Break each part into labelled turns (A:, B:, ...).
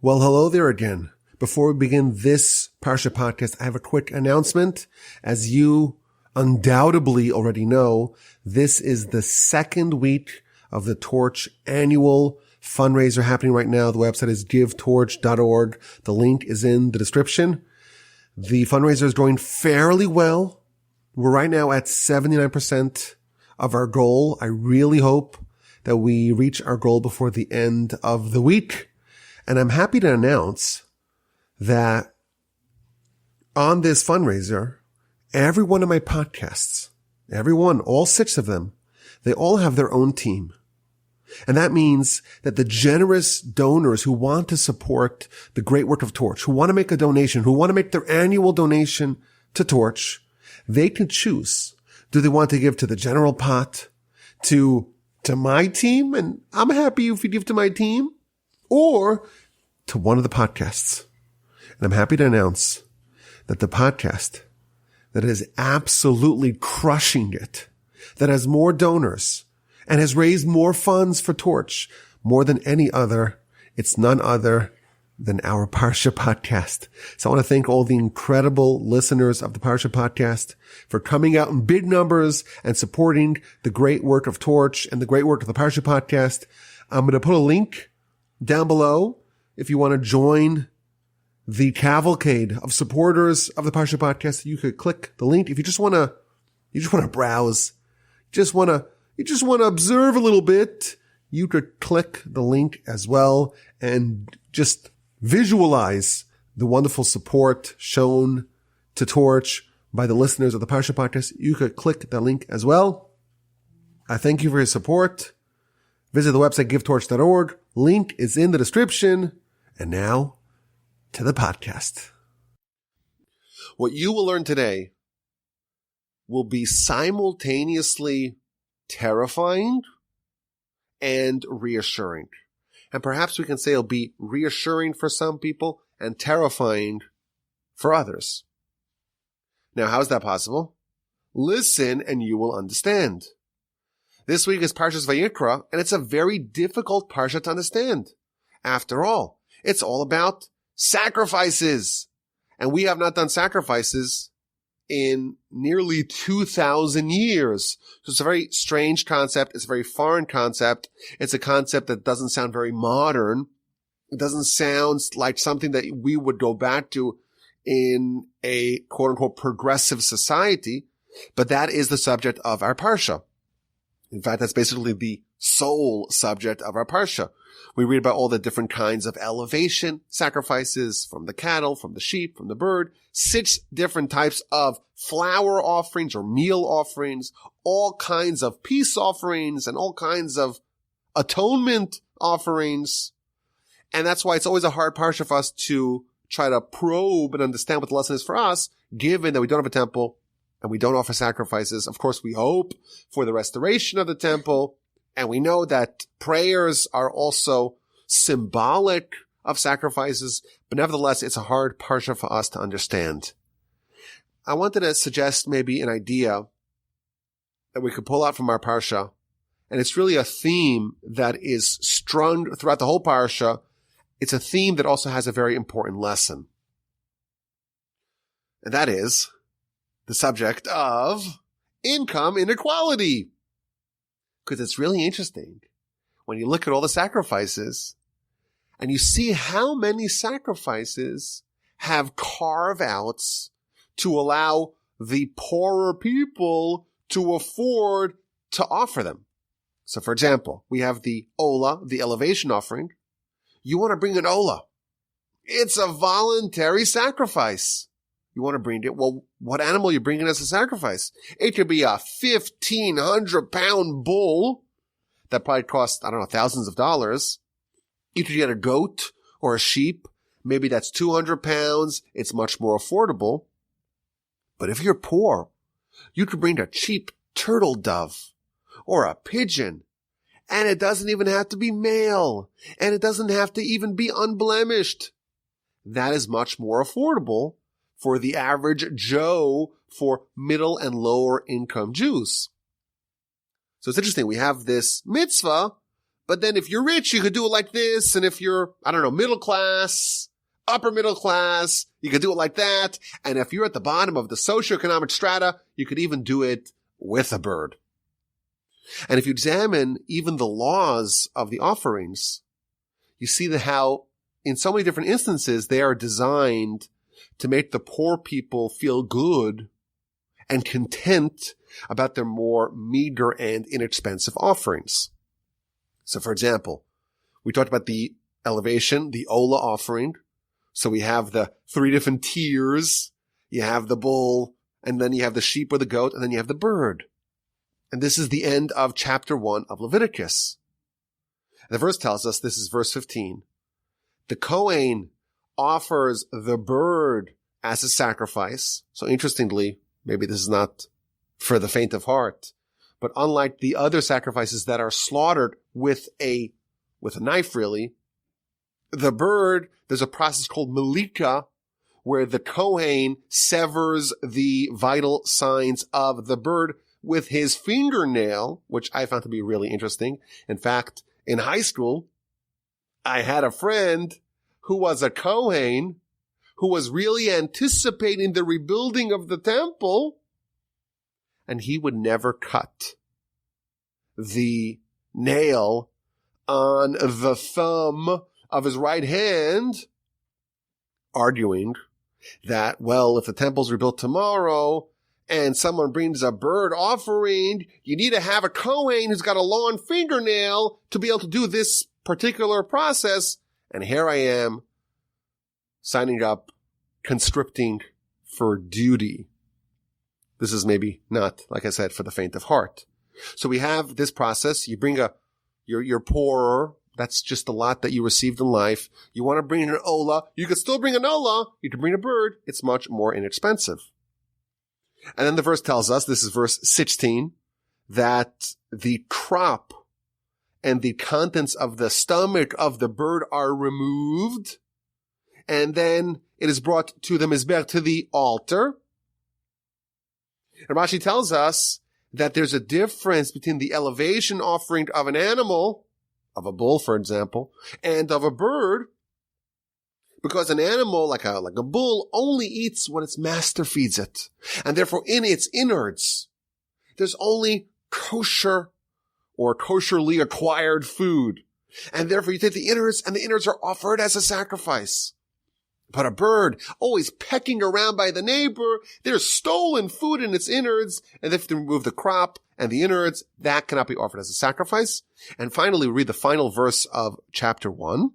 A: Well, hello there again. Before we begin this Parsha podcast, I have a quick announcement. As you undoubtedly already know, this is the second week of the Torch annual fundraiser happening right now. The website is givetorch.org. The link is in the description. The fundraiser is going fairly well. We're right now at 79% of our goal. I really hope that we reach our goal before the end of the week. And I'm happy to announce that on this fundraiser, every one of my podcasts, all 6 of them, they all have their own team. And that means that the generous donors who want to support the great work of Torch, who want to make a donation, who want to make their annual donation to Torch, they can choose. Do they want to give to the general pot, to my team? And I'm happy if you give to my team. Or to one of the podcasts. And I'm happy to announce that the podcast that is absolutely crushing it, that has more donors and has raised more funds for Torch, more than any other, it's none other than our Parsha podcast. So I want to thank all the incredible listeners of the Parsha podcast for coming out in big numbers and supporting the great work of Torch and the great work of the Parsha podcast. I'm going to put a link down below if you want to join the cavalcade of supporters of the Parsha podcast. You could click the link. If you just want to browse, you just want to observe a little bit, you could click the link as well and just visualize the wonderful support shown to Torch by the listeners of the Parsha podcast. You could click that link as well. I thank you for your support. Visit the website givetorch.org. Link is in the description. And now to the podcast. What you will learn today will be simultaneously terrifying and reassuring. And perhaps we can say it'll be reassuring for some people and terrifying for others. Now, how is that possible? Listen and you will understand. This week is Parsha's Vayikra, and it's a very difficult Parsha to understand. After all, it's all about sacrifices. And we have not done sacrifices in nearly 2,000 years. So it's a very strange concept. It's a very foreign concept. It's a concept that doesn't sound very modern. It doesn't sound like something that we would go back to in a quote-unquote progressive society. But that is the subject of our Parsha. In fact, that's basically the sole subject of our Parsha. We read about all the different kinds of elevation sacrifices from the cattle, from the sheep, from the bird, 6 different types of flour offerings or meal offerings, all kinds of peace offerings, and all kinds of atonement offerings. And that's why it's always a hard Parsha for us to try to probe and understand what the lesson is for us, given that we don't have a temple and we don't offer sacrifices. Of course, we hope for the restoration of the temple. And we know that prayers are also symbolic of sacrifices. But nevertheless, it's a hard Parsha for us to understand. I wanted to suggest maybe an idea that we could pull out from our Parsha. And it's really a theme that is strung throughout the whole Parsha. It's a theme that also has a very important lesson. And that is the subject of income inequality. Because it's really interesting when you look at all the sacrifices and you see how many sacrifices have carve-outs to allow the poorer people to afford to offer them. So, for example, we have the Ola, the elevation offering. You want to bring an Ola. It's a voluntary sacrifice. You want to bring it. Well, what animal are you bringing as a sacrifice? It could be a 1,500-pound bull that probably costs, thousands of dollars. You could get a goat or a sheep. Maybe that's 200 pounds. It's much more affordable. But if you're poor, you could bring a cheap turtle dove or a pigeon. And it doesn't even have to be male. And it doesn't have to even be unblemished. That is much more affordable for the average Joe, for middle and lower income Jews. So it's interesting. We have this mitzvah, But then if you're rich, you could do it like this. And if you're, middle class, upper middle class, you could do it like that. And if you're at the bottom of the socioeconomic strata, you could even do it with a bird. And if you examine even the laws of the offerings, you see how in so many different instances they are designed to make the poor people feel good and content about their more meager and inexpensive offerings. So for example, we talked about the elevation, the Ola offering. So we have the 3 different tiers. You have the bull, and then you have the sheep or the goat, and then you have the bird. And this is the end of chapter 1 of Leviticus. The verse tells us, this is verse 15, the Kohen offers the bird as a sacrifice. So interestingly, maybe this is not for the faint of heart, but unlike the other sacrifices that are slaughtered with a knife, really, the bird, there's a process called malika, where the Kohen severs the vital signs of the bird with his fingernail, which I found to be really interesting. In fact, in high school, I had a friend who was a Kohen who was really anticipating the rebuilding of the temple, and he would never cut the nail on the thumb of his right hand, arguing that, well, if the temple's rebuilt tomorrow and someone brings a bird offering, you need to have a Kohen who's got a long fingernail to be able to do this particular process. And here I am signing up, conscripting for duty. This is maybe not, like I said, for the faint of heart. So we have this process. You bring you're poorer. That's just the lot that you received in life. You want to bring an Ola. You could still bring an Ola. You can bring a bird. It's much more inexpensive. And then the verse tells us, this is verse 16, that the crop and the contents of the stomach of the bird are removed. And then it is brought to the mizbech, to the altar. And Rashi tells us that there's a difference between the elevation offering of an animal, of a bull, for example, and of a bird, because an animal like a bull only eats what its master feeds it. And therefore in its innards, there's only kosher or kosherly acquired food. And therefore you take the innards, and the innards are offered as a sacrifice. But a bird, always pecking around by the neighbor, there's stolen food in its innards, and if they remove the crop and the innards, that cannot be offered as a sacrifice. And finally, we read the final verse of chapter 1.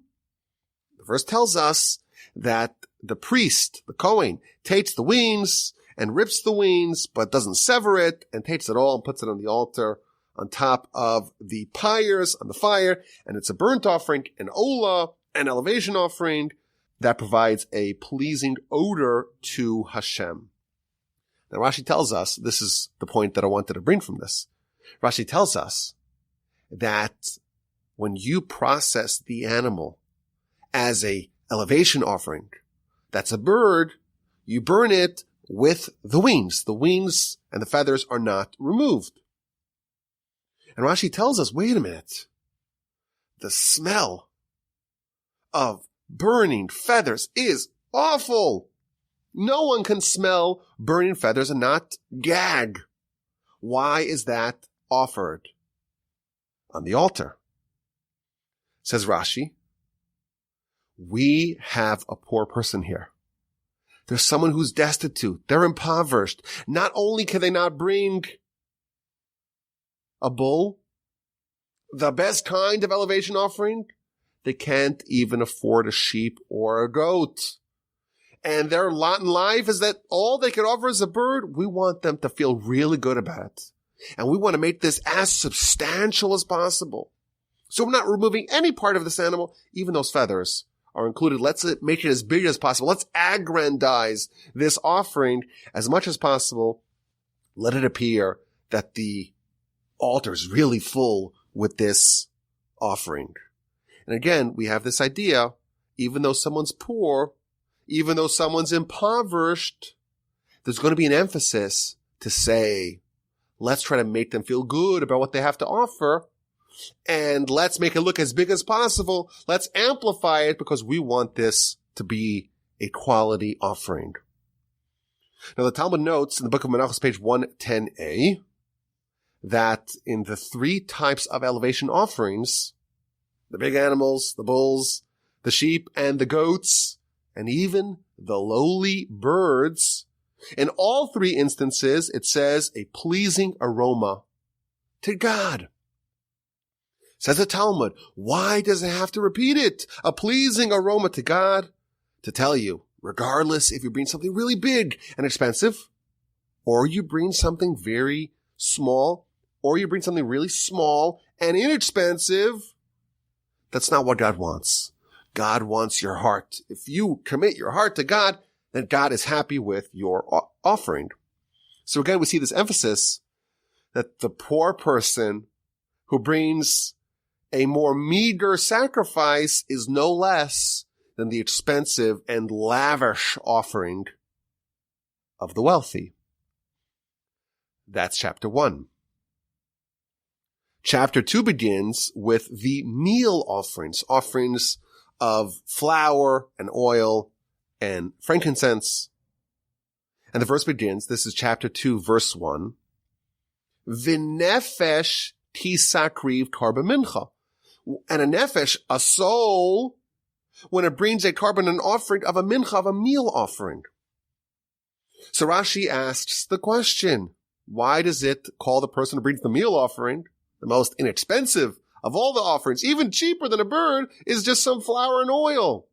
A: The verse tells us that the priest, the Kohen, takes the wings and rips the wings, but doesn't sever it, and takes it all and puts it on the altar on top of the pyres, on the fire, and it's a burnt offering, an olah, an elevation offering, that provides a pleasing odor to Hashem. Now Rashi tells us, this is the point that I wanted to bring from this. Rashi tells us that when you process the animal as a elevation offering, that's a bird, you burn it with the wings. The wings and the feathers are not removed. And Rashi tells us, wait a minute, the smell of burning feathers is awful. No one can smell burning feathers and not gag. Why is that offered on the altar? Says Rashi, we have a poor person here. There's someone who's destitute. They're impoverished. Not only can they not bring a bull, the best kind of elevation offering, they can't even afford a sheep or a goat. And their lot in life is that all they can offer is a bird. We want them to feel really good about it. And we want to make this as substantial as possible. So we're not removing any part of this animal, even those feathers are included. Let's make it as big as possible. Let's aggrandize this offering as much as possible. Let it appear that the altar is really full with this offering. And again, we have this idea, even though someone's poor, even though someone's impoverished, there's going to be an emphasis to say, let's try to make them feel good about what they have to offer. and let's make it look as big as possible. Let's amplify it because we want this to be a quality offering. Now the Talmud notes in the book of Menachos, page 110a, that in the three types of elevation offerings, the big animals, the bulls, the sheep, and the goats, and even the lowly birds, in all three instances, it says a pleasing aroma to God. Says the Talmud, why does it have to repeat it? A pleasing aroma to God to tell you, regardless if you bring something really big and expensive, or you bring something very small, or you bring something really small and inexpensive, that's not what God wants. God wants your heart. If you commit your heart to God, then God is happy with your offering. So again, we see this emphasis that the poor person who brings a more meager sacrifice is no less than the expensive and lavish offering of the wealthy. That's chapter 1. Chapter 2 begins with the meal offerings of flour and oil and frankincense. And the verse begins, this is chapter 2, verse 1, V'nefesh tisakriv karba mincha. And a nefesh, a soul, when it brings a carbon, an offering of a mincha, of a meal offering. So Rashi asks the question, why does it call the person who brings the meal offering, the most inexpensive of all the offerings, even cheaper than a bird, is just some flour and oil?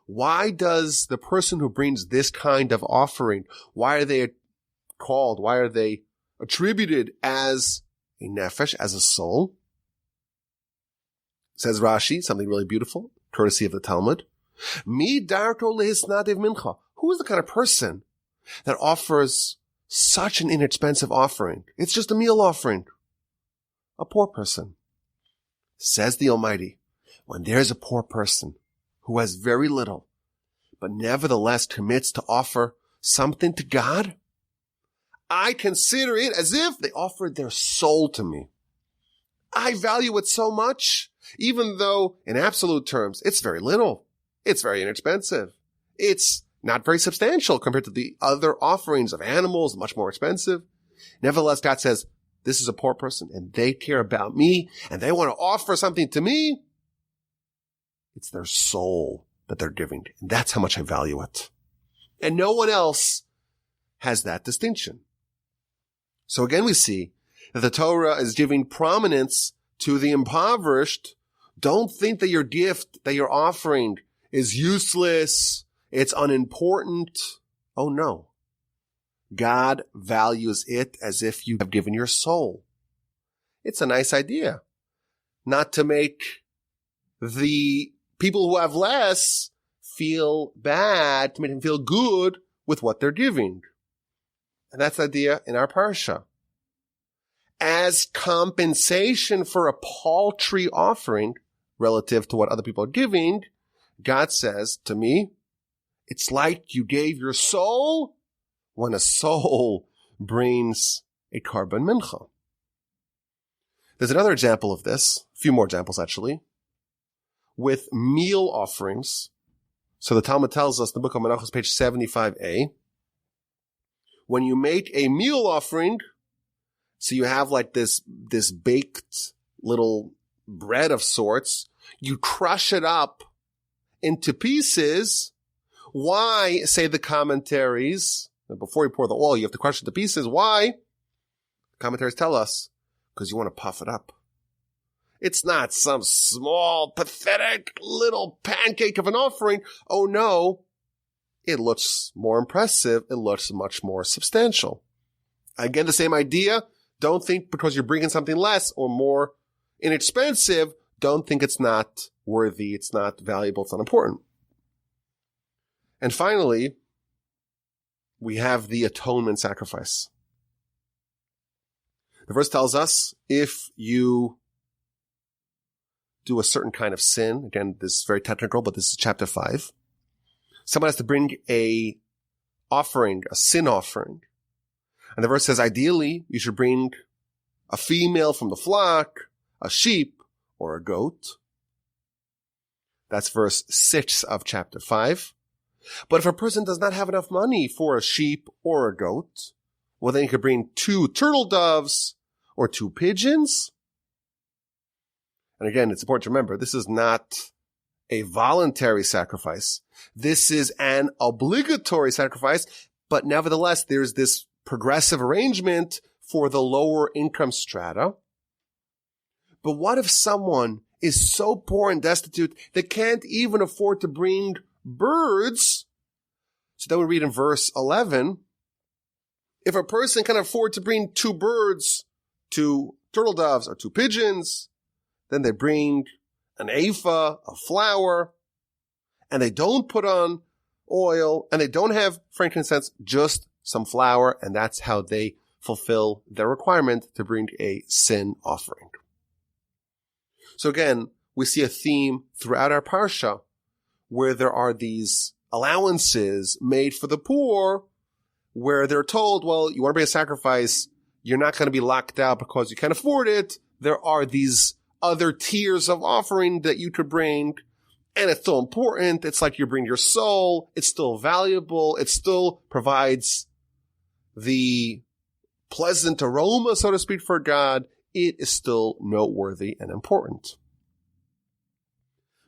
A: Why does the person who brings this kind of offering, why are they attributed as a nefesh, as a soul? Says Rashi, something really beautiful, courtesy of the Talmud. Mi darko lehisnadev mincha. Who is the kind of person that offers such an inexpensive offering? It's just a meal offering. A poor person. Says the Almighty, when there's a poor person who has very little, but nevertheless commits to offer something to God, I consider it as if they offered their soul to me. I value it so much, even though in absolute terms, it's very little. It's very inexpensive. It's not very substantial compared to the other offerings of animals, much more expensive. Nevertheless, God says, this is a poor person and they care about me and they want to offer something to me. It's their soul that they're giving. And that's how much I value it. And no one else has that distinction. So again, we see that the Torah is giving prominence to the impoverished. Don't think that your gift that you're offering is useless. It's unimportant. Oh no. God values it as if you have given your soul. It's a nice idea. Not to make the people who have less feel bad, to make them feel good with what they're giving. And that's the idea in our Parsha. As compensation for a paltry offering relative to what other people are giving, God says to me, it's like you gave your soul when a soul brings a carbon mincha. There's another example of this, a few more examples actually, with meal offerings. So the Talmud tells us in the book of Menachos, page 75a, when you make a meal offering, so you have like this baked little bread of sorts, you crush it up into pieces. Why, say the commentaries, before you pour the oil, you have to crush it to pieces. Why? Commentaries tell us, because you want to puff it up. It's not some small, pathetic little pancake of an offering. Oh no. It looks more impressive. It looks much more substantial. Again, the same idea. Don't think because you're bringing something less or more inexpensive, don't think it's not worthy, it's not valuable, it's not important. And finally, we have the atonement sacrifice. The verse tells us if you do a certain kind of sin, again, this is very technical, but this is chapter 5, someone has to bring a offering, a sin offering. And the verse says, ideally, you should bring a female from the flock, a sheep, or a goat. That's verse 6 of chapter 5. But if a person does not have enough money for a sheep or a goat, well, then he could bring 2 turtle doves or 2 pigeons. And again, it's important to remember, this is not a voluntary sacrifice. This is an obligatory sacrifice, but nevertheless, there's this progressive arrangement for the lower income strata. But what if someone is so poor and destitute they can't even afford to bring birds? So then we read in verse 11, if a person can afford to bring 2 birds, 2 turtle doves, or 2 pigeons, then they bring an ephah of flour, and they don't put on oil, and they don't have frankincense, just some flour, and that's how they fulfill their requirement to bring a sin offering. So again, we see a theme throughout our Parsha where there are these allowances made for the poor, where they're told, well, you want to bring a sacrifice, you're not going to be locked out because you can't afford it. There are these other tiers of offering that you could bring, and it's still important. It's like you bring your soul. It's still valuable. It still provides the pleasant aroma, so to speak, for God. It is still noteworthy and important.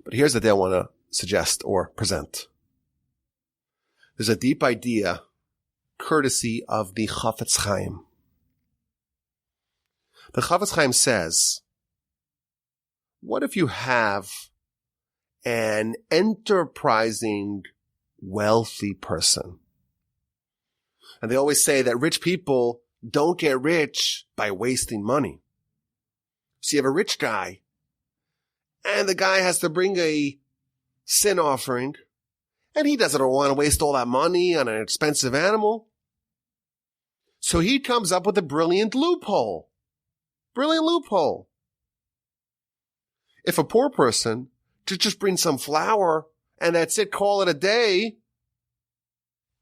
A: But here's the thing I want to suggest or present. There's a deep idea, courtesy of the Chafetz Chaim. The Chafetz Chaim says, what if you have an enterprising, wealthy person? And they always say that rich people don't get rich by wasting money. So you have a rich guy, and the guy has to bring a sin offering, and he doesn't want to waste all that money on an expensive animal. So he comes up with a brilliant loophole. Brilliant loophole. If a poor person to just bring some flour and that's it, call it a day,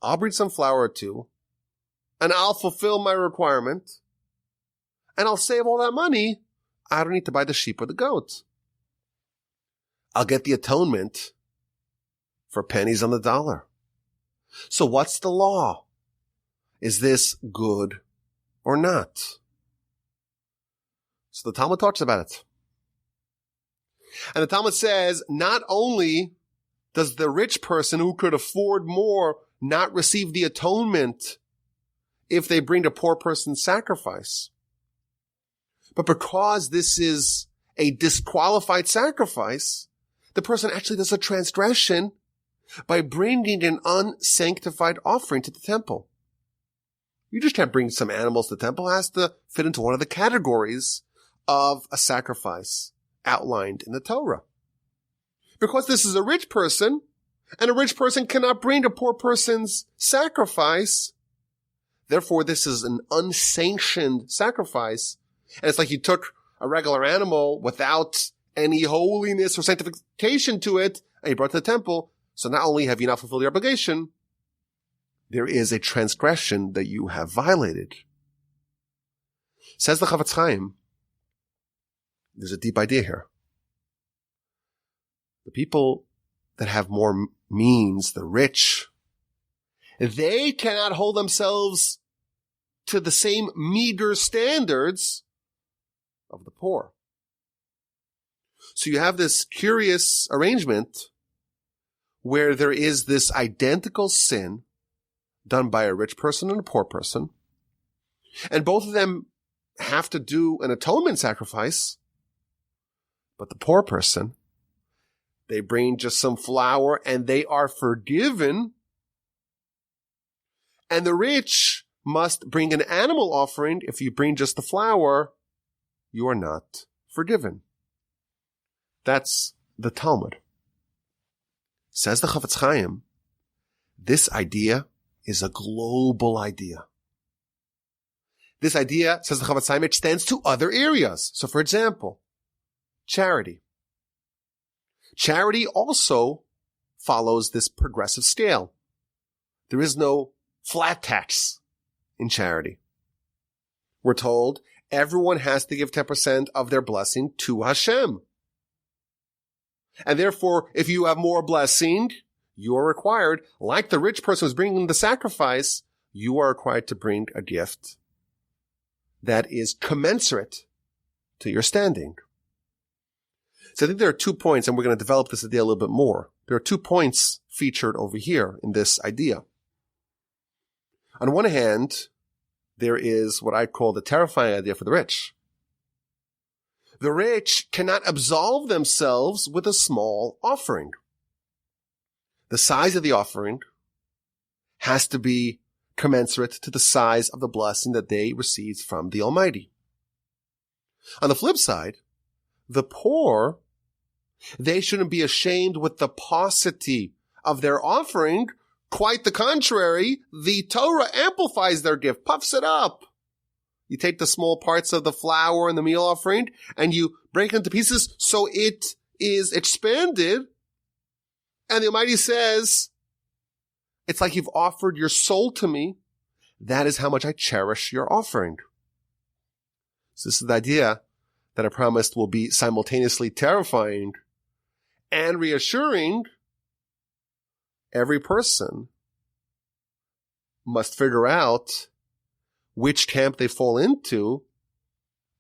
A: I'll bring some flour or 2 and I'll fulfill my requirement and I'll save all that money. I don't need to buy the sheep or the goat. I'll get the atonement for pennies on the dollar. So what's the law? Is this good or not? So the Talmud talks about it. And the Talmud says, not only does the rich person who could afford more not receive the atonement if they bring a poor person's sacrifice, but because this is a disqualified sacrifice, the person actually does a transgression by bringing an unsanctified offering to the temple. You just can't bring some animals to the temple. It has to fit into one of the categories of a sacrifice outlined in the Torah. Because this is a rich person, and a rich person cannot bring a poor person's sacrifice, therefore this is an unsanctioned sacrifice, and it's like you took a regular animal without any holiness or sanctification to it, and you brought it to the temple, so not only have you not fulfilled your obligation, there is a transgression that you have violated. Says the Chafetz Chaim, there's a deep idea here. The people that have more means, the rich, they cannot hold themselves to the same meager standards of the poor. So you have this curious arrangement where there is this identical sin done by a rich person and a poor person, and both of them have to do an atonement sacrifice. But the poor person, they bring just some flour and they are forgiven. And the rich must bring an animal offering. If you bring just the flour, you are not forgiven. That's the Talmud. Says the Chafetz Chaim, this idea is a global idea. This idea, says the Chafetz Chaim, extends to other areas. So for example, charity. Charity also follows this progressive scale. There is no flat tax in charity. We're told everyone has to give 10% of their blessing to Hashem. And therefore, if you have more blessing, you are required, like the rich person who's bringing the sacrifice, you are required to bring a gift that is commensurate to your standing. So I think there are 2 points, and we're going to develop this idea a little bit more. There are 2 points featured over here in this idea. On one hand, there is what I call the terrifying idea for the rich. The rich cannot absolve themselves with a small offering. The size of the offering has to be commensurate to the size of the blessing that they received from the Almighty. On the flip side, the poor, they shouldn't be ashamed with the paucity of their offering. Quite the contrary, the Torah amplifies their gift, puffs it up. You take the small parts of the flour and the meal offering and you break it into pieces so it is expanded. And the Almighty says, it's like you've offered your soul to me. That is how much I cherish your offering. So this is the idea that I promised will be simultaneously terrifying and reassuring. Every person must figure out which camp they fall into.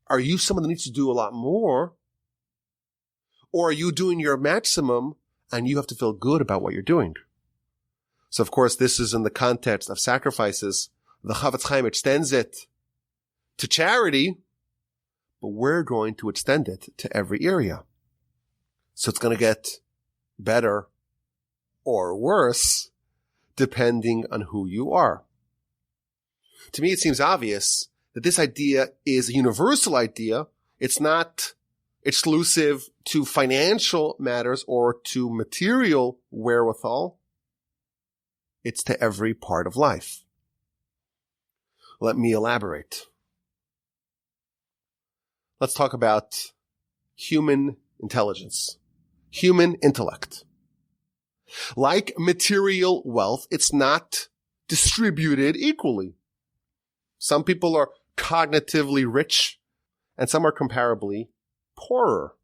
A: Are you someone that needs to do a lot more? Or are you doing your maximum and you have to feel good about what you're doing? So of course, this is in the context of sacrifices. The Chavetz Chaim extends it to charity, but we're going to extend it to every area. So it's going to get better or worse depending on who you are. To me, it seems obvious that this idea is a universal idea. It's not exclusive to financial matters or to material wherewithal. It's to every part of life. Let me elaborate. Let's talk about human intelligence, human intellect. Like material wealth, it's not distributed equally. Some people are cognitively rich and some are comparably poorer.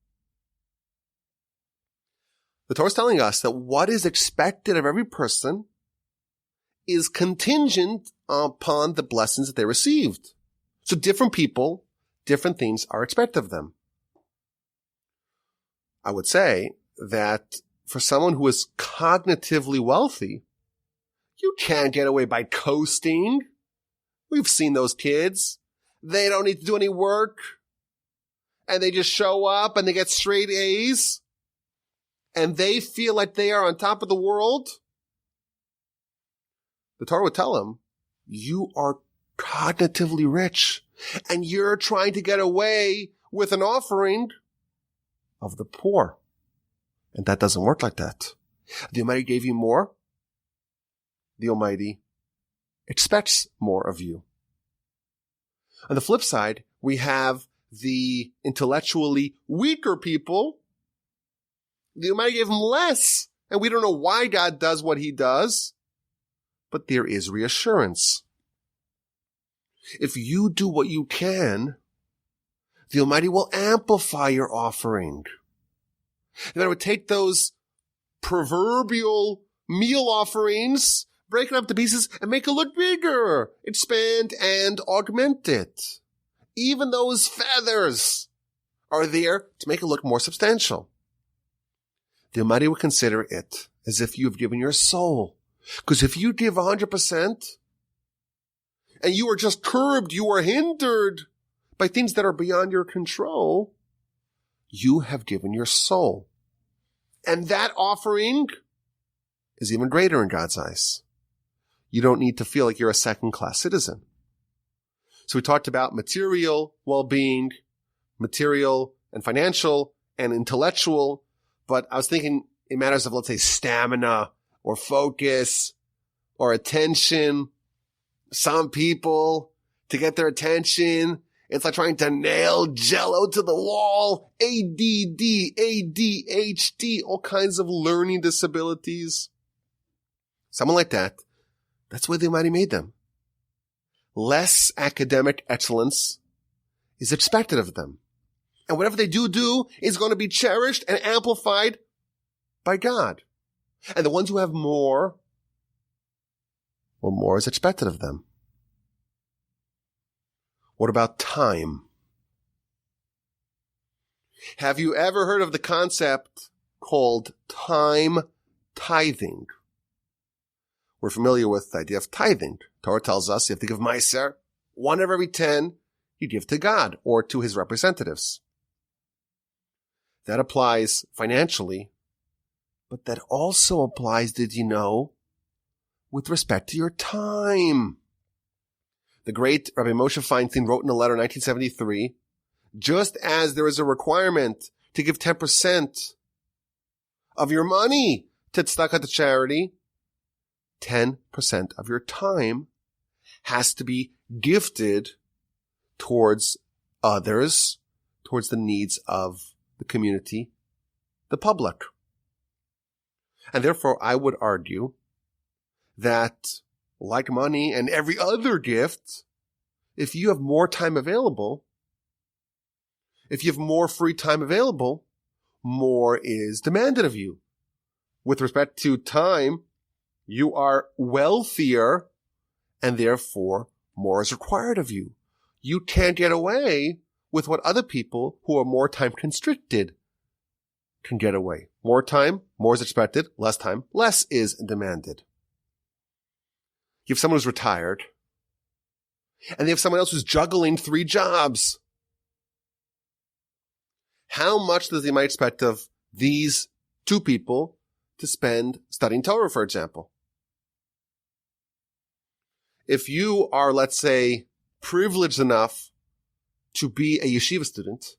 A: The Torah is telling us that what is expected of every person is contingent upon the blessings that they received. So different people, different things are expected of them. I would say that for someone who is cognitively wealthy, you can't get away by coasting. We've seen those kids. They don't need to do any work. And they just show up and they get straight A's. And they feel like they are on top of the world. The Torah would tell them, you are cognitively rich. And you're trying to get away with an offering of the poor. And that doesn't work like that. The Almighty gave you more. The Almighty expects more of you. On the flip side, we have the intellectually weaker people. The Almighty gave them less. And we don't know why God does what he does. But there is reassurance. If you do what you can, the Almighty will amplify your offering. And I would take those proverbial meal offerings, break it up to pieces, and make it look bigger. Expand and augment it. Even those feathers are there to make it look more substantial. The Almighty will consider it as if you have given your soul. Because if you give 100%, and you are just curbed, you are hindered by things that are beyond your control, you have given your soul. And that offering is even greater in God's eyes. You don't need to feel like you're a second-class citizen. So we talked about material well-being, material and financial and intellectual, but I was thinking in matters of, let's say, stamina or focus or attention. Some people, to get their attention, it's like trying to nail Jello to the wall. ADD, ADHD, all kinds of learning disabilities. Someone like that, that's why the Almighty made them. Less academic excellence is expected of them. And whatever they do is going to be cherished and amplified by God. And the ones who have more, well, more is expected of them. What about time? Have you ever heard of the concept called time tithing? We're familiar with the idea of tithing. Torah tells us you have to give Meiser, 1 of every 10 you give to God or to his representatives. That applies financially, but that also applies, did you know, with respect to your time. The great Rabbi Moshe Feinstein wrote in a letter in 1973, just as there is a requirement to give 10% of your money to tzedakah, to charity, 10% of your time has to be gifted towards others, towards the needs of the community, the public. And therefore, I would argue that, like money and every other gift, if you have more time available, if you have more free time available, more is demanded of you. With respect to time, you are wealthier, and therefore more is required of you. You can't get away with what other people who are more time constricted can get away. More time, more is expected. Less time, less is demanded. You have someone who's retired, and they have someone else who's juggling 3 jobs. How much does they might expect of these 2 people to spend studying Torah, for example? If you are, let's say, privileged enough to be a yeshiva student,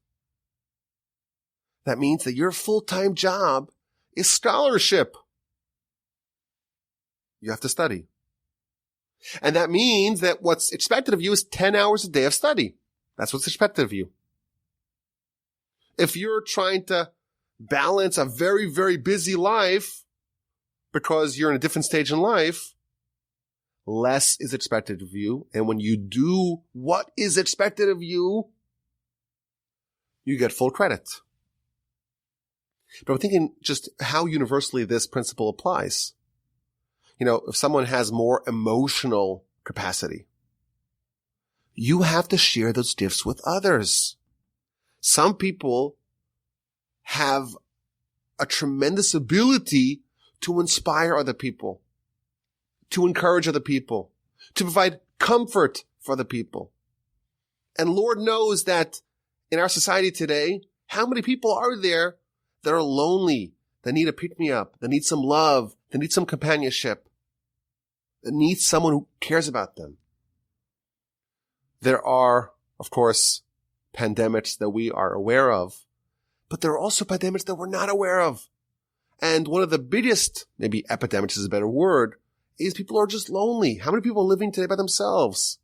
A: that means that your full-time job is scholarship. You have to study. And that means that what's expected of you is 10 hours a day of study. That's what's expected of you. If you're trying to balance a very, very busy life because you're in a different stage in life, less is expected of you. And when you do what is expected of you, you get full credit. But I'm thinking just how universally this principle applies. You know, if someone has more emotional capacity, you have to share those gifts with others. Some people have a tremendous ability to inspire other people, to encourage other people, to provide comfort for other people. And Lord knows that in our society today, how many people are there that are lonely, that need a pick-me-up, that need some love, that need some companionship, that need someone who cares about them. There are, of course, pandemics that we are aware of, but there are also pandemics that we're not aware of. And one of the biggest, maybe epidemics is a better word, is people are just lonely. How many people are living today by themselves?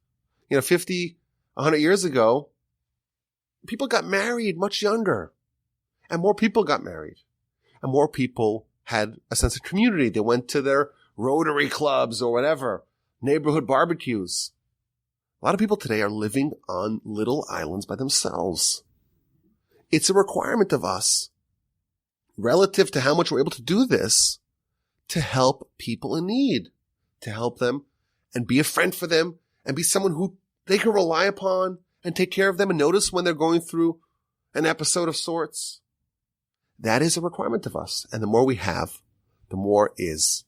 A: 50, 100 years ago, people got married much younger, and more people got married, and more people had a sense of community. They went to their Rotary clubs or whatever, neighborhood barbecues. A lot of people today are living on little islands by themselves. It's a requirement of us, relative to how much we're able to do this, to help people in need, to help them and be a friend for them and be someone who they can rely upon and take care of them and notice when they're going through an episode of sorts. That is a requirement of us. And the more we have, the more is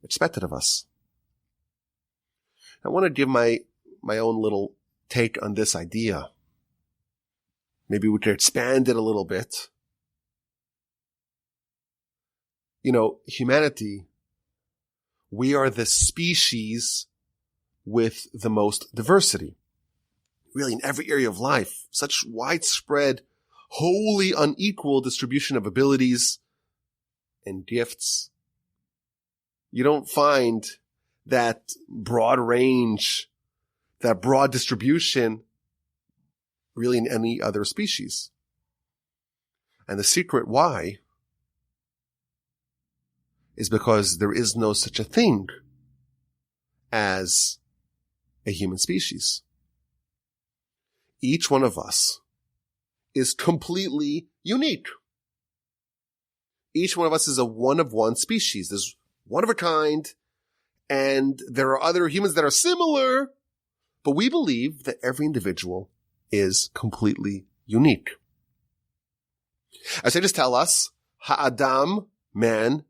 A: expected of us. I want to give my own little take on this idea. Maybe we could expand it a little bit. Humanity, we are the species with the most diversity. Really, in every area of life, such widespread, wholly unequal distribution of abilities and gifts. You don't find that broad range, that broad distribution really in any other species. And the secret why is because there is no such a thing as a human species. each one of us is completely unique. Each one of us is a one-of-one species. There's one of a kind, and there are other humans that are similar, but we believe that every individual is completely unique. As they just tell us, Ha'adam, man,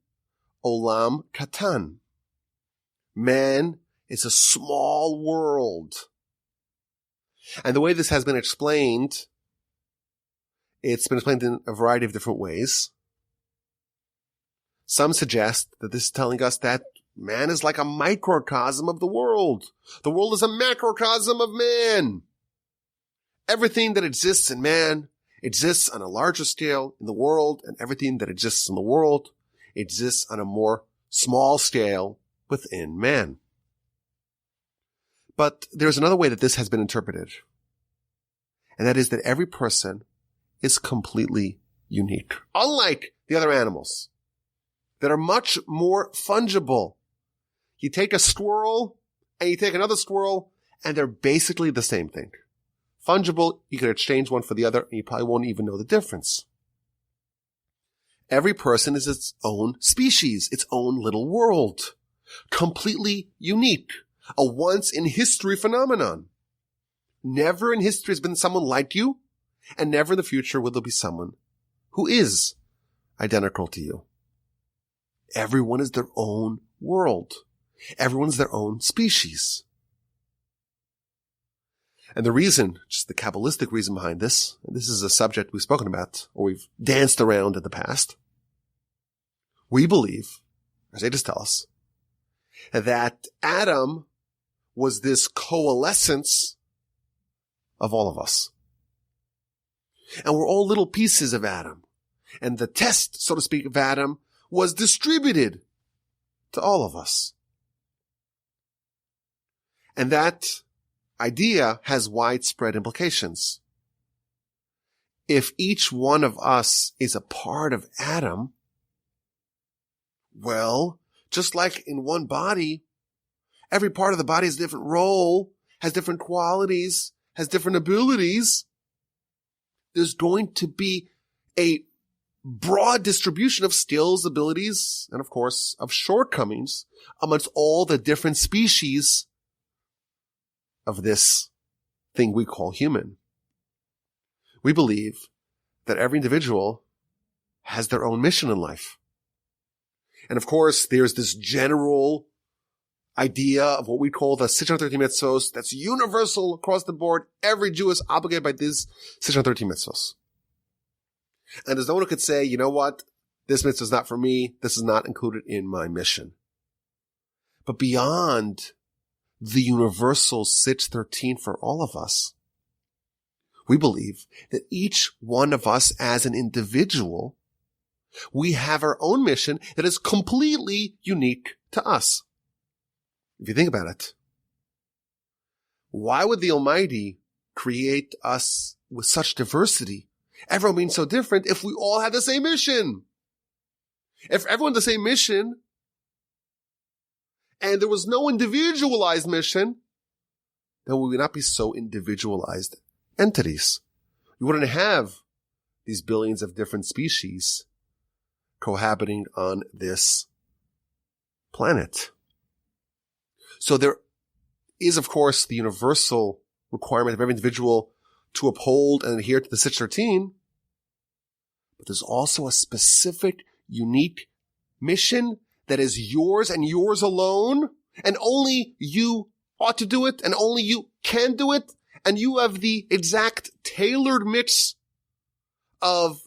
A: olam katan. Man is a small world. And the way this has been explained, it's been explained in a variety of different ways. Some suggest that this is telling us that man is like a microcosm of the world. The world is a macrocosm of man. Everything that exists in man exists on a larger scale in the world, and everything that exists in the world exists on a more small scale within man. But there's another way that this has been interpreted, and that is that every person is completely unique, unlike the other animals that are much more fungible. You take a squirrel and you take another squirrel, and they're basically the same thing. Fungible, you can exchange one for the other, and you probably won't even know the difference. Every person is its own species, its own little world, completely unique, a once-in-history phenomenon. Never in history has been someone like you, and never in the future will there be someone who is identical to you. Everyone is their own world. Everyone's their own species. And the reason, just the Kabbalistic reason behind this, and this is a subject we've spoken about, or we've danced around in the past, we believe, as they just tell us, that Adam was this coalescence of all of us. And we're all little pieces of Adam. And the test, so to speak, of Adam was distributed to all of us. And that idea has widespread implications. If each one of us is a part of Adam, well, just like in one body, every part of the body has a different role, has different qualities, has different abilities. There's going to be a broad distribution of skills, abilities, and of course of shortcomings amongst all the different species of this thing we call human. We believe that every individual has their own mission in life. And of course, there's this general idea of what we call the 613 mitzvos that's universal across the board. Every Jew is obligated by these 613 mitzvos. And there's no one who could say, you know what, this mitzvah is not for me, this is not included in my mission. But beyond the universal 613 for all of us, we believe that each one of us as an individual, we have our own mission that is completely unique to us. If you think about it, why would the Almighty create us with such diversity, everyone being so different, if we all had the same mission? If everyone had the same mission, and there was no individualized mission, then we would not be so individualized entities. You wouldn't have these billions of different species cohabiting on this planet. So there is, of course, the universal requirement of every individual to uphold and adhere to the 613, but there's also a specific, unique mission that is yours and yours alone, and only you ought to do it, and only you can do it, and you have the exact tailored mix of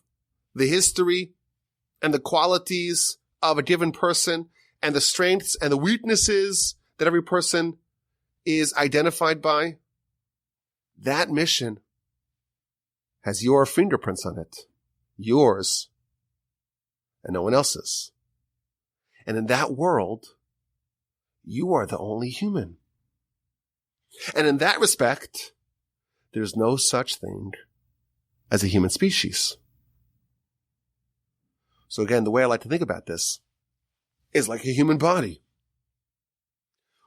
A: the history and the qualities of a given person, and the strengths and the weaknesses that every person is identified by. That mission has your fingerprints on it, yours and no one else's. And in that world, you are the only human. And in that respect, there's no such thing as a human species. So again, the way I like to think about this is like a human body.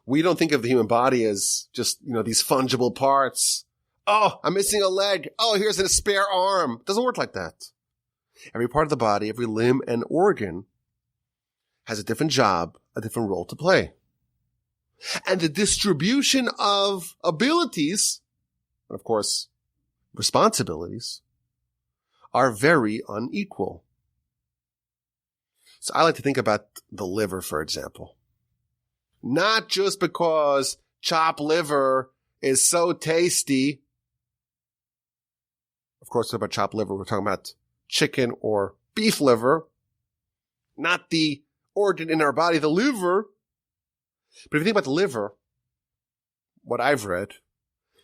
A: We don't think of the human body as just, these fungible parts Oh, I'm missing a leg. Oh, here's a spare arm. It doesn't work like that. Every part of the body, every limb and organ has a different job, a different role to play. And the distribution of abilities, and of course, responsibilities, are very unequal. So I like to think about the liver, for example. Not just because chopped liver is so tasty. Of course, about chopped liver, we're talking about chicken or beef liver, not the organ in our body, the liver. But if you think about the liver, what I've read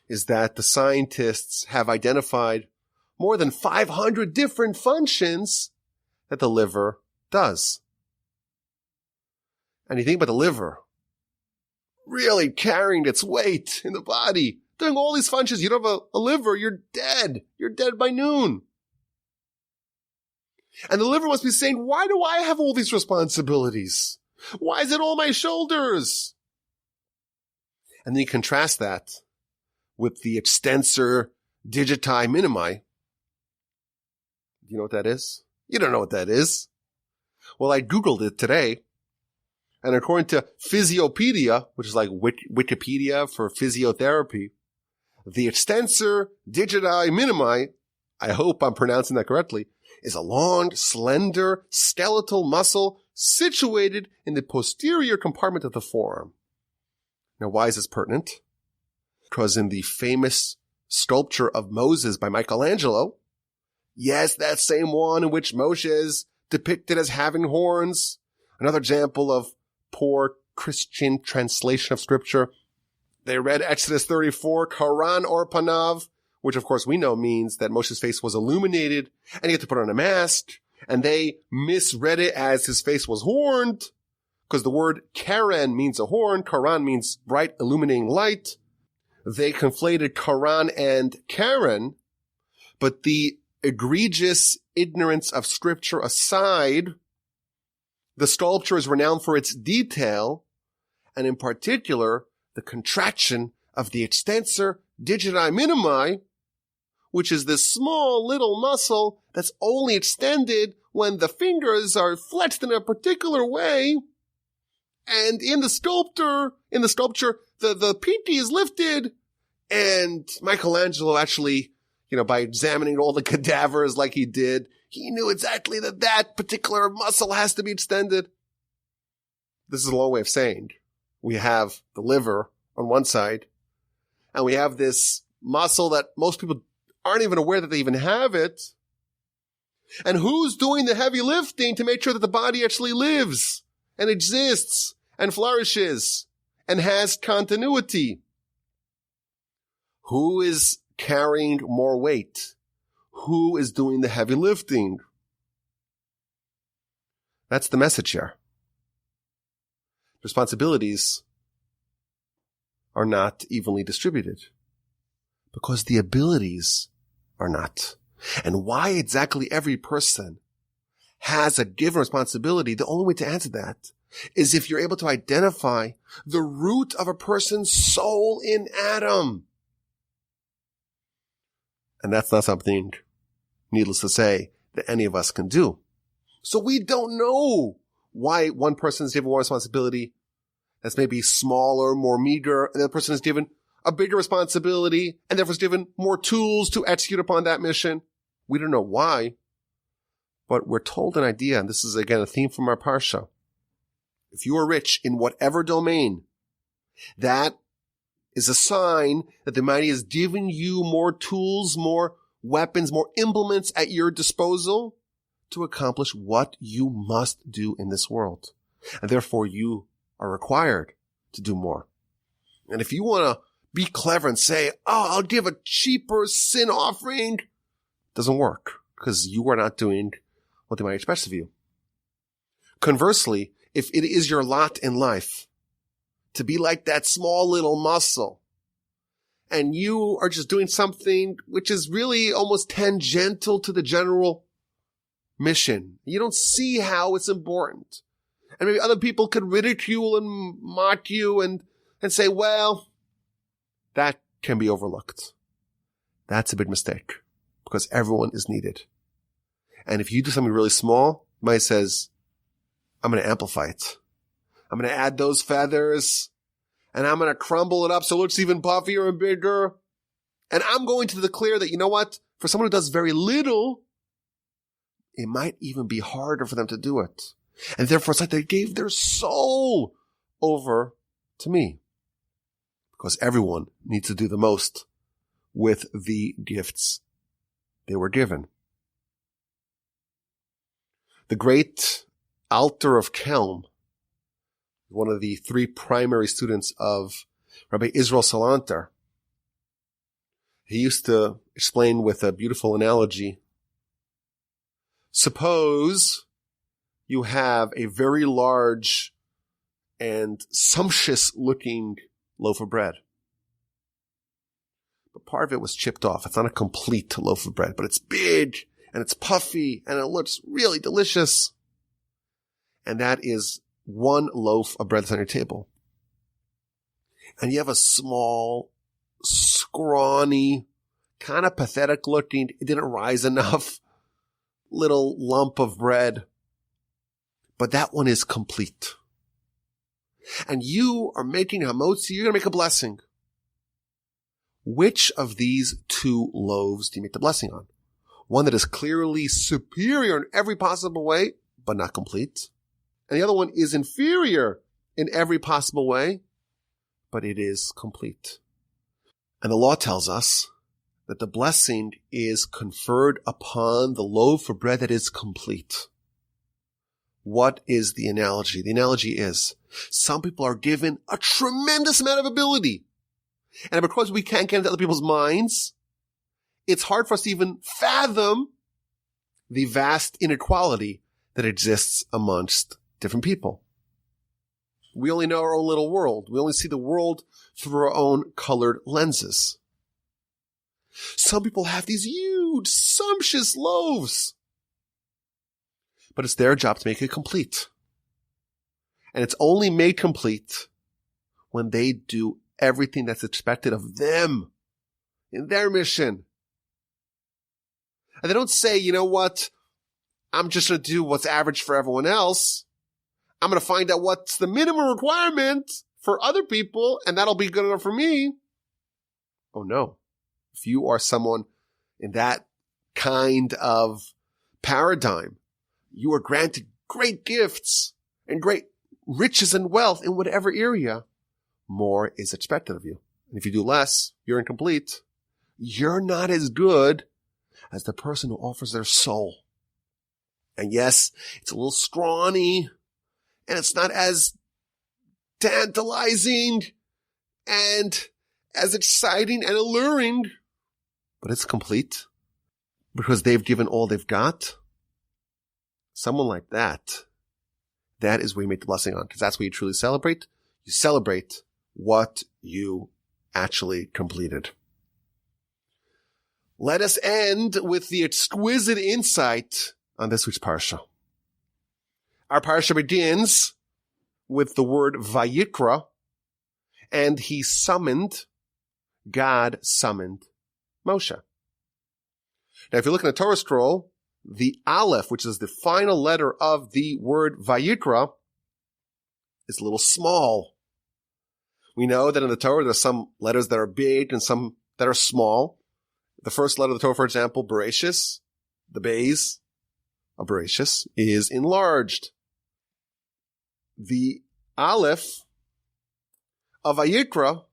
A: is that the scientists have identified more than 500 different functions that the liver does. And you think about the liver really carrying its weight in the body, doing all these functions. You don't have a liver, you're dead. You're dead by noon. And the liver must be saying, why do I have all these responsibilities? Why is it all my shoulders? And then you contrast that with the extensor digiti minimi. Do you know what that is? You don't know what that is. Well, I Googled it today. And according to Physiopedia, which is like Wikipedia for physiotherapy, the extensor digiti minimi, I hope I'm pronouncing that correctly, is a long, slender, skeletal muscle situated in the posterior compartment of the forearm. Now, why is this pertinent? Because in the famous sculpture of Moses by Michelangelo, yes, that same one in which Moshe is depicted as having horns, another example of poor Christian translation of scripture. They read Exodus 34, Karan or Panav, which of course we know means that Moshe's face was illuminated and he had to put on a mask, and they misread it as his face was horned, because the word Karen means a horn, Karan means bright illuminating light. They conflated Karan and Karen, but the egregious ignorance of scripture aside, the sculpture is renowned for its detail, and in particular, the contraction of the extensor digiti minimi, which is this small little muscle that's only extended when the fingers are flexed in a particular way. And in the sculpture, the pinky is lifted, and Michelangelo actually, by examining all the cadavers like he did, he knew exactly that particular muscle has to be extended. This is a long way of saying we have the liver on one side, and we have this muscle that most people aren't even aware that they even have it. And who's doing the heavy lifting to make sure that the body actually lives and exists and flourishes and has continuity? Who is carrying more weight? Who is doing the heavy lifting? That's the message here. Responsibilities are not evenly distributed because the abilities are not. And why exactly every person has a given responsibility, the only way to answer that is if you're able to identify the root of a person's soul in Adam. And that's not something, needless to say, that any of us can do. So we don't know why one person is given one responsibility that's maybe smaller, more meager, and the other person is given a bigger responsibility and therefore is given more tools to execute upon that mission. We don't know why, but we're told an idea, and this is again a theme from our Parsha. If you are rich in whatever domain, that is a sign that the Almighty has given you more tools, more weapons, more implements at your disposal to accomplish what you must do in this world. And therefore you are required to do more. And if you want to be clever and say, I'll give a cheaper sin offering, doesn't work because you are not doing what they might expect of you. Conversely, if it is your lot in life to be like that small little muscle, and you are just doing something which is really almost tangential to the general mission, you don't see how it's important, and maybe other people could ridicule and mock you and say, well, that can be overlooked. That's a big mistake because everyone is needed. And if you do something really small, Maya says, I'm going to amplify it. I'm going to add those feathers and I'm going to crumble it up so it looks even puffier and bigger. And I'm going to declare that, you know what? For someone who does very little, it might even be harder for them to do it. And therefore, it's like they gave their soul over to me. Because everyone needs to do the most with the gifts they were given. The great Alter of Kelm, one of the three primary students of Rabbi Israel Salanter, he used to explain with a beautiful analogy. Suppose you have a very large and sumptuous looking loaf of bread. But part of it was chipped off. It's not a complete loaf of bread, but it's big and it's puffy and it looks really delicious. And that is one loaf of bread that's on your table. And you have a small, scrawny, kind of pathetic looking, it didn't rise enough, little lump of bread. But that one is complete. And you are making hamotzi, you're going to make a blessing. Which of these two loaves do you make the blessing on? One that is clearly superior in every possible way, but not complete. And the other one is inferior in every possible way, but it is complete. And the law tells us that the blessing is conferred upon the loaf of bread that is complete. What is the analogy? The analogy is some people are given a tremendous amount of ability. And because we can't get into other people's minds, it's hard for us to even fathom the vast inequality that exists amongst different people. We only know our own little world. We only see the world through our own colored lenses. Some people have these huge, sumptuous loaves. But it's their job to make it complete. And it's only made complete when they do everything that's expected of them in their mission. And they don't say, you know what, I'm just going to do what's average for everyone else. I'm going to find out what's the minimum requirement for other people, and that'll be good enough for me. Oh no. If you are someone in that kind of paradigm, you are granted great gifts and great riches and wealth in whatever area. More is expected of you. And if you do less, you're incomplete. You're not as good as the person who offers their soul. And yes, it's a little scrawny and it's not as tantalizing and as exciting and alluring, but it's complete because they've given all they've got. Someone like that, that is where you make the blessing on, because that's where you truly celebrate. You celebrate what you actually completed. Let us end with the exquisite insight on this week's Parsha. Our Parsha begins with the word Vayikra, and God summoned Moshe. Now, if you look in the Torah scroll, the Aleph, which is the final letter of the word Vayikra, is a little small. We know that in the Torah, there's some letters that are big and some that are small. The first letter of the Torah, for example, Bereshis, the Beis of Bereshis, is enlarged. The Aleph of Vayikra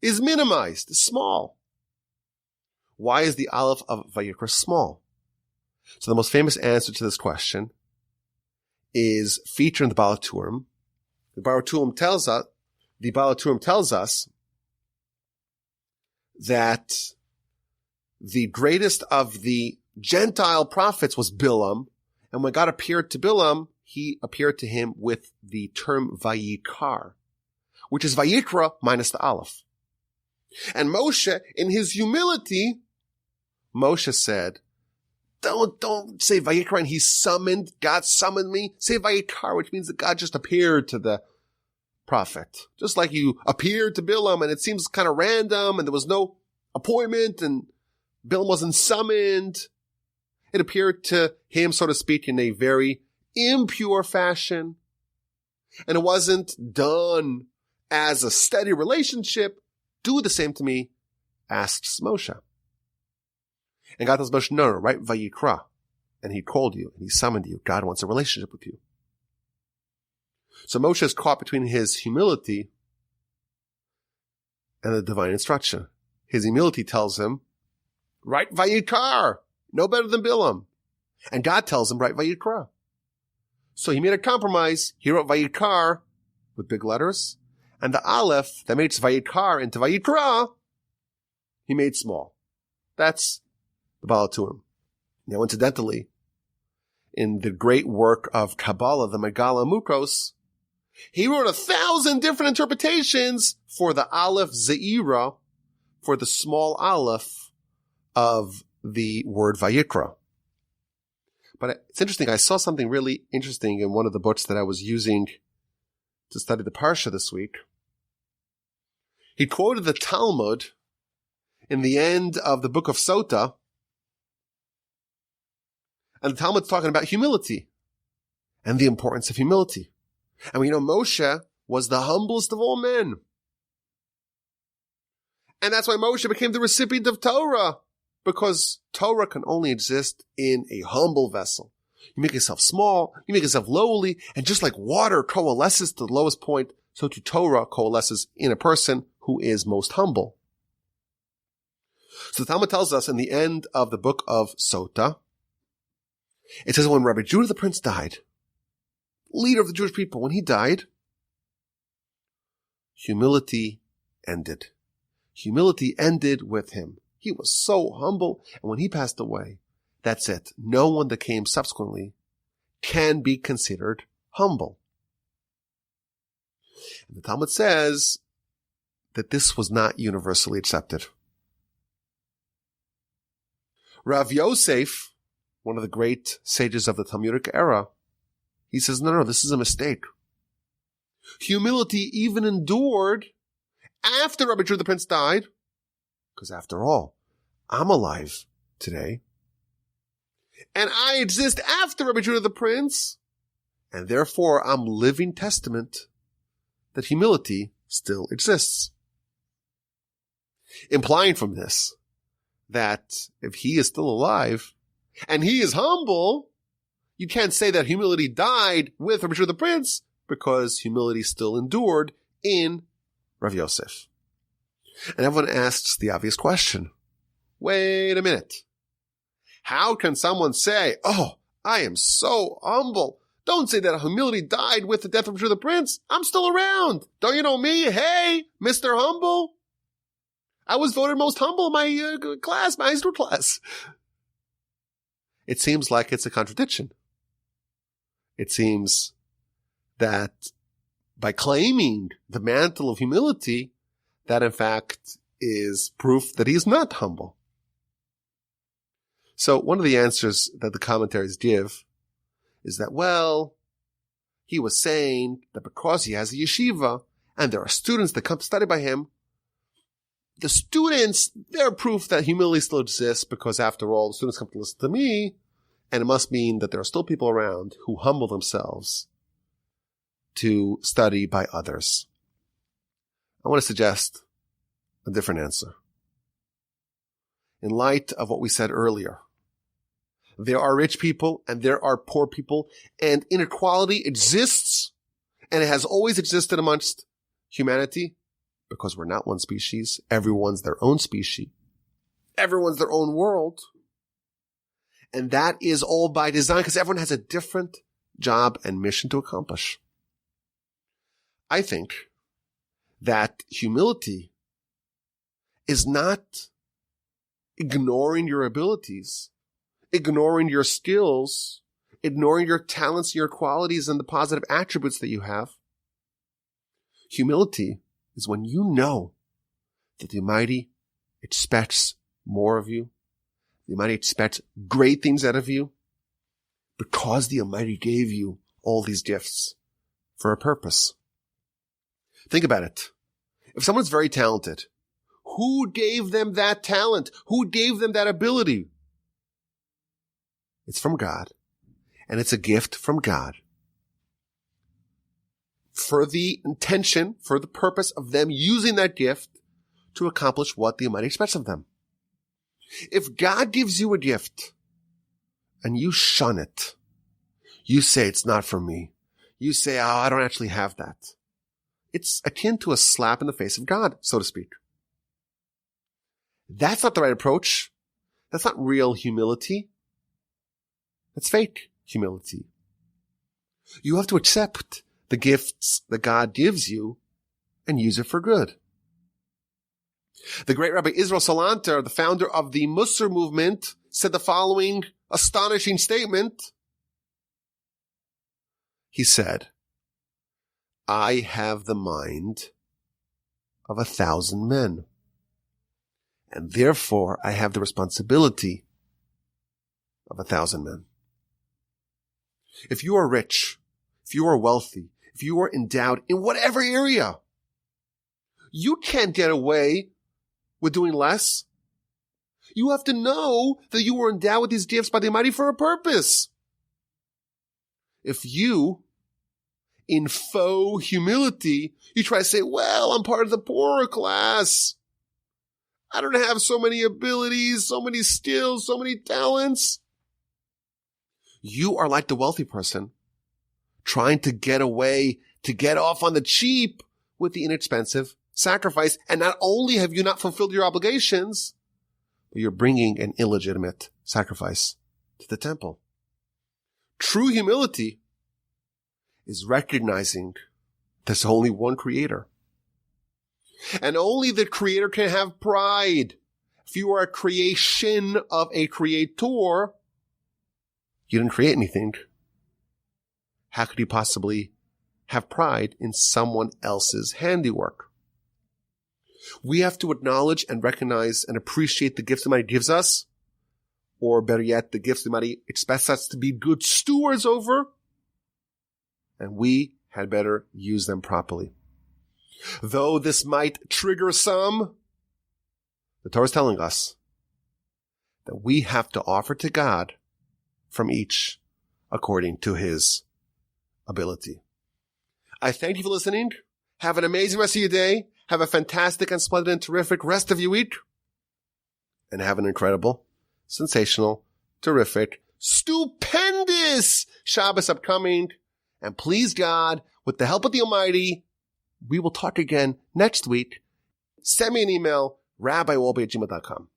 A: is minimized, small. Why is the Aleph of Vayikra small? So the most famous answer to this question is featured in the Baal HaTurim. The Baal HaTurim tells us that the greatest of the Gentile prophets was Bilam, and when God appeared to Bilam, he appeared to him with the term Vayikar, which is Vayikra minus the Aleph. And Moshe, in his humility, Moshe said, don't say Vayikra and God summoned me. Say Vayikar, which means that God just appeared to the prophet. Just like you appeared to Bilam and it seems kind of random and there was no appointment and Bilam wasn't summoned. It appeared to him, so to speak, in a very impure fashion. And it wasn't done as a steady relationship. Do the same to me, asks Moshe. And God tells Moshe, no, right? Vayikra. And he called you, and he summoned you. God wants a relationship with you. So Moshe is caught between his humility and the divine instruction. His humility tells him, write Vayikra, no better than Bilam. And God tells him, write Vayikra. So he made a compromise. He wrote Vayikra with big letters, and the Aleph that makes Vayikra into Vayikra, he made small. That's the Baal Turim. Now, incidentally, in the great work of Kabbalah, the Megala Mukos, he wrote 1,000 different interpretations for the Aleph Ze'ira, for the small Aleph of the word Vayikra. But it's interesting, I saw something really interesting in one of the books that I was using to study the Parsha this week. He quoted the Talmud in the end of the book of Sota, and the Talmud's talking about humility and the importance of humility. And we know Moshe was the humblest of all men. And that's why Moshe became the recipient of Torah, because Torah can only exist in a humble vessel. You make yourself small, you make yourself lowly, and just like water coalesces to the lowest point, so too Torah coalesces in a person who is most humble. So the Talmud tells us in the end of the book of Sota, it says when Rabbi Judah the Prince died, leader of the Jewish people, when he died, humility ended. Humility ended with him. He was so humble, and when he passed away, that's it. No one that came subsequently can be considered humble. And the Talmud says that this was not universally accepted. Rav Yosef, one of the great sages of the Talmudic era, he says, no, this is a mistake. Humility even endured after Rabbi Judah the Prince died, because after all, I'm alive today, and I exist after Rabbi Judah the Prince, and therefore I'm living testament that humility still exists. Implying from this that if he is still alive, and he is humble, you can't say that humility died with Rabbi Judah the Prince, because humility still endured in Rav Yosef. And everyone asks the obvious question. Wait a minute. How can someone say, oh, I am so humble? Don't say that humility died with the death of Rabbi Judah the Prince. I'm still around. Don't you know me? Hey, Mr. Humble. I was voted most humble in my class, my high school class. It seems like it's a contradiction. It seems that by claiming the mantle of humility, that in fact is proof that he is not humble. So one of the answers that the commentaries give is that, well, he was saying that because he has a yeshiva and there are students that come to study by him, the students, they're proof that humility still exists because after all, the students come to listen to me, and it must mean that there are still people around who humble themselves to study by others. I want to suggest a different answer. In light of what we said earlier, there are rich people and there are poor people, and inequality exists, and it has always existed amongst humanity because we're not one species. Everyone's their own species. Everyone's their own world. And that is all by design because everyone has a different job and mission to accomplish. I think that humility is not ignoring your abilities, ignoring your skills, ignoring your talents, your qualities, and the positive attributes that you have. Humility is when you know that the Almighty expects more of you. The Almighty expects great things out of you because the Almighty gave you all these gifts for a purpose. Think about it. If someone's very talented, Who gave them that talent? Who gave them that ability? It's from God, and it's a gift from God for the intention, for the purpose of them using that gift to accomplish what the Almighty expects of them. If God gives you a gift and you shun it, you say it's not for me. You say, I don't actually have that. It's akin to a slap in the face of God, so to speak. That's not the right approach. That's not real humility. That's fake humility. You have to accept the gifts that God gives you and use it for good. The great Rabbi Israel Salanter, the founder of the Musar movement, said the following astonishing statement. He said, I have the mind of 1,000 men, and therefore I have the responsibility of 1,000 men. If you are rich, if you are wealthy, if you are endowed in whatever area, you can't get away with doing less. You have to know that you were endowed with these gifts by the Almighty for a purpose. If you, in faux humility, you try to say, well, I'm part of the poorer class. I don't have so many abilities, so many skills, so many talents. You are like the wealthy person trying to get away, to get off on the cheap with the inexpensive sacrifice. And not only have you not fulfilled your obligations, but you're bringing an illegitimate sacrifice to the temple. True humility is recognizing there's only one creator. And only the creator can have pride. If you are a creation of a creator, you didn't create anything. How could you possibly have pride in someone else's handiwork? We have to acknowledge and recognize and appreciate the gifts the Almighty gives us, or better yet, the gifts the Almighty expects us to be good stewards over, and we had better use them properly. Though this might trigger some, the Torah is telling us that we have to offer to God from each according to his ability. I thank you for listening. Have an amazing rest of your day. Have a fantastic and splendid and terrific rest of your week. And have an incredible, sensational, terrific, stupendous Shabbos upcoming. And please God, with the help of the Almighty, we will talk again next week. Send me an email, rabbiwolbe@gmail.com.